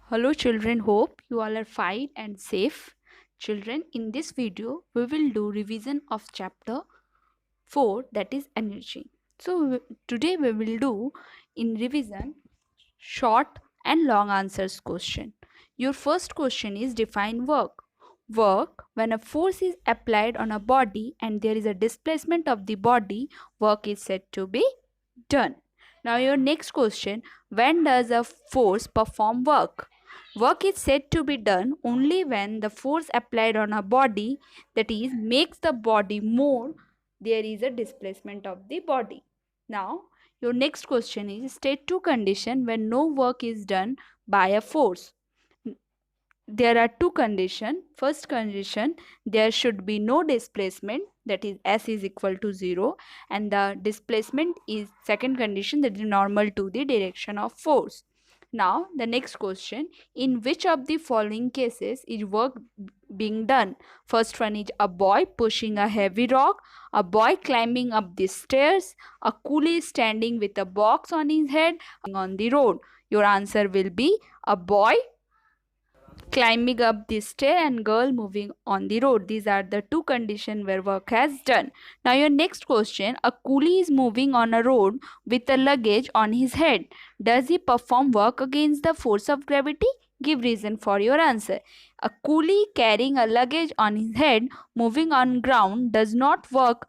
Hello children, hope you all are fine and safe. Children, in this video we will do revision of chapter 4, that is energy. Today we will do in revision short and long answers question. Your first question is define work. Work, when a force is applied on a body and there is a displacement of the body, work is said to be done. Now your next question, when does a force perform work? Work is said to be done only when the force applied on a body, that is makes the body more, there is a displacement of the body. Now your next question is state two condition when no work is done by a force. There are two conditions. First condition, there should be no displacement, that is S is equal to 0, and the displacement is second condition, that is normal to the direction of force. Now the next question, in which of the following cases is work being done? First one is a boy pushing a heavy rock, a boy climbing up the stairs, a coolie standing with a box on his head on the road. Your answer will be a boy climbing up the stair and girl moving on the road. These are the two conditions where work has done. Now your next question, a coolie is moving on a road with a luggage on his head. Does he perform work against the force of gravity? Give reason for your answer. A coolie carrying a luggage on his head moving on ground does not work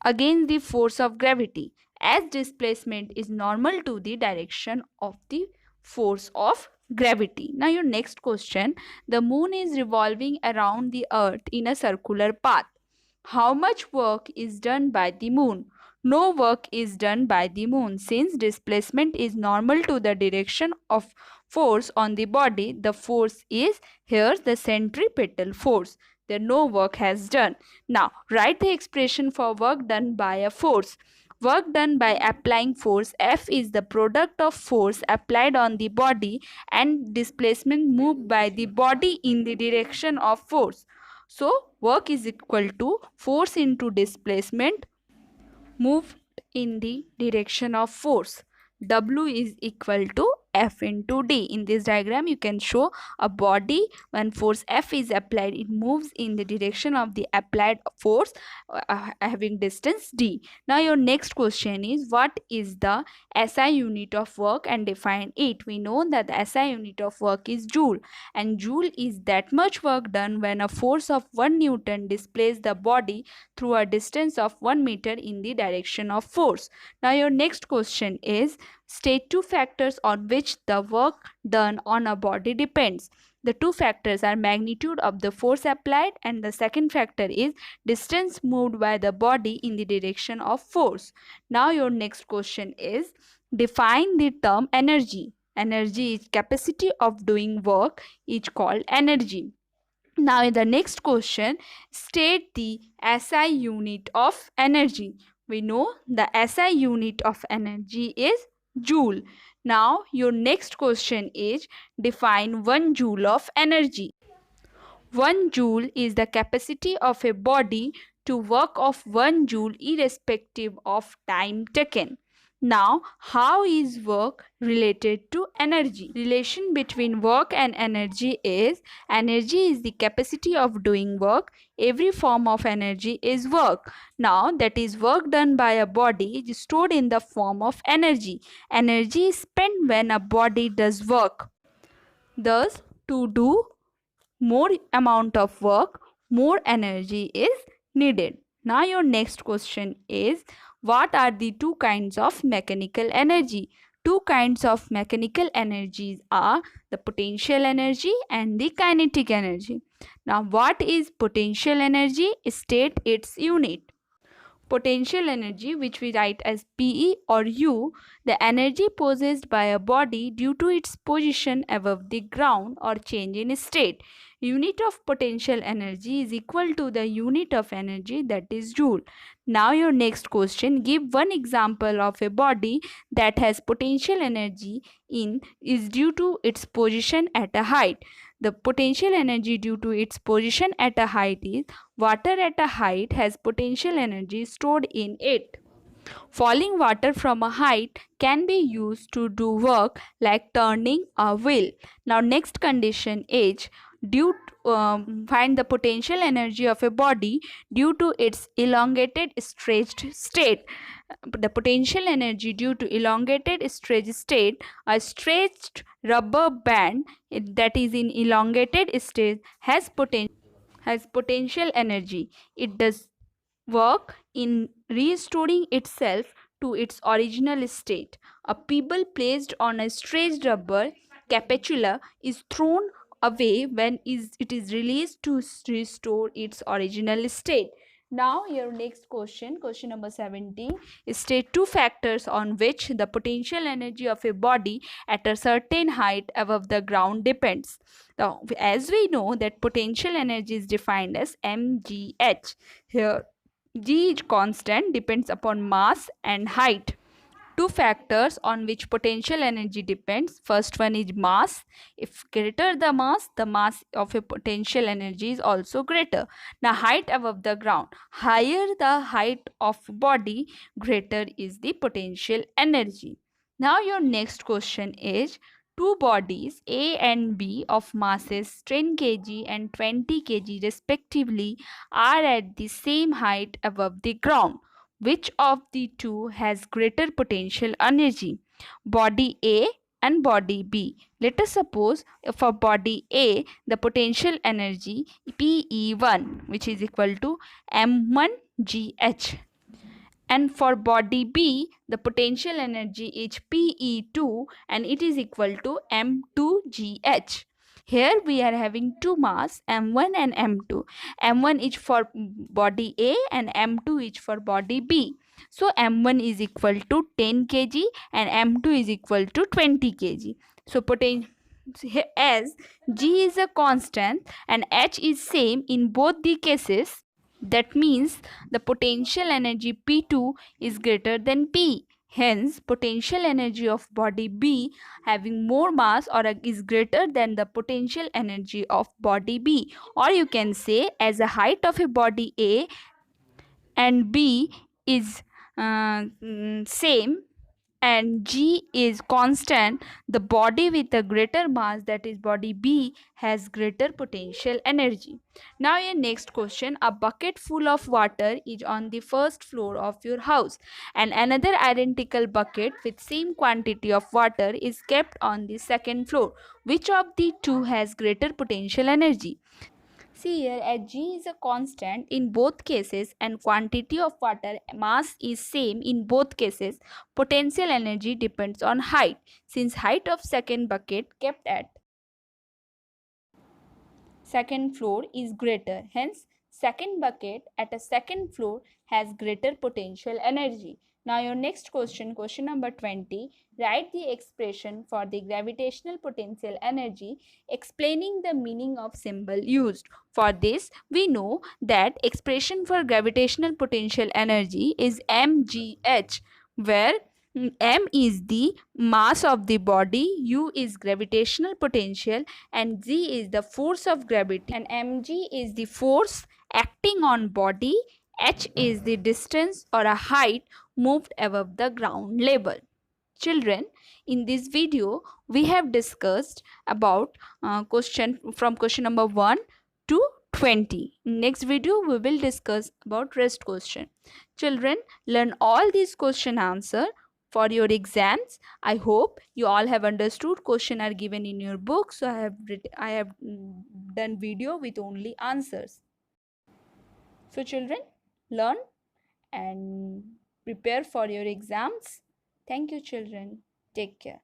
against the force of gravity, as displacement is normal to the direction of the force of gravity. Now your next question, the moon is revolving around the earth in a circular path. How much work is done by the moon? No work is done by the moon. Since displacement is normal to the direction of force on the body, the force is here the centripetal force. There no work has done. Now write the expression for work done by a force. Work done by applying force F is the product of force applied on the body and displacement moved by the body in the direction of force. So work is equal to force into displacement moved in the direction of force. W is equal to F into D. In this diagram, you can show a body. When force F is applied, it moves in the direction of the applied force having distance D. Now your next question is, what is the SI unit of work and define it? We know that the SI unit of work is joule, and joule is that much work done when a force of 1 Newton displaces the body through a distance of 1 meter in the direction of force. Now your next question is, state two factors on which the work done on a body depends. The two factors are magnitude of the force applied, and the second factor is distance moved by the body in the direction of force. Now your next question is, define the term energy. Energy is capacity of doing work, is called energy. Now in the next question, state the SI unit of energy. We know the SI unit of energy is joule. Now your next question is, define 1 joule of energy. 1 joule is the capacity of a body to work of 1 joule irrespective of time taken. Now, how is work related to energy? Relation between work and energy is, energy is the capacity of doing work. Every form of energy is work. Now, that is work done by a body is stored in the form of energy. Energy is spent when a body does work. Thus, to do more amount of work, more energy is needed. Now your next question is, what are the two kinds of mechanical energy? Two kinds of mechanical energies are the potential energy and the kinetic energy. Now what is potential energy? State its unit. Potential energy, which we write as PE or U, the energy possessed by a body due to its position above the ground or change in state. Unit of potential energy is equal to the unit of energy, that is joule. Now your next question, give one example of a body that has potential energy in is due to its position at a height. The potential energy due to its position at a height is, water at a height has potential energy stored in it. Falling water from a height can be used to do work like turning a wheel. Now, next condition is find the potential energy of a body due to its elongated stretched state. The potential energy due to elongated stretched state, a stretched rubber band that is in elongated state has potential energy. It does work in restoring itself to its original state. A pebble placed on a stretched rubber capsule is thrown away when it is released to restore its original state. Now, your next question number 17, state two factors on which the potential energy of a body at a certain height above the ground depends. Now, as we know that potential energy is defined as mgh. Here, G is constant, depends upon mass and height. Two factors on which potential energy depends. First one is mass. If greater the mass of a potential energy is also greater. Now, height above the ground. Higher the height of body, greater is the potential energy. Now, your next question is, two bodies A and B of masses 10 kg and 20 kg respectively are at the same height above the ground. Which of the two has greater potential energy? Body A and body B. Let us suppose for body A, the potential energy PE1, which is equal to M1GH. And for body B, the potential energy is PE2 and it is equal to M2GH. Here we are having two mass M1 and M2. M1 is for body A and M2 is for body B. So M1 is equal to 10 kg and M2 is equal to 20 kg. So as G is a constant and H is same in both the cases, that means the potential energy P2 is greater than P. Hence, potential energy of body B having more mass or is greater than the potential energy of body B. Or you can say, as the height of a body A and B is same and G is constant, the body with a greater mass, that is body B, has greater potential energy. Now, your next question, a bucket full of water is on the first floor of your house and another identical bucket with same quantity of water is kept on the second floor. Which of the two has greater potential energy? See here, as G is a constant in both cases and quantity of water mass is same in both cases, potential energy depends on height. Since height of second bucket kept at second floor is greater, hence second bucket at a second floor has greater potential energy. Now your next question number 20, write the expression for the gravitational potential energy explaining the meaning of symbol used. For this, we know that expression for gravitational potential energy is mgh, where m is the mass of the body, u is gravitational potential, and g is the force of gravity, and mg is the force acting on body, h is the distance or a height moved above the ground level. Children, in this video we have discussed about question number 1 to 20. Next video we will discuss about rest question. Children, learn all these question answer for your exams. I hope you all have understood. Question are given in your book, so I have done video with only answers. So children, learn and prepare for your exams. Thank you children. Take care.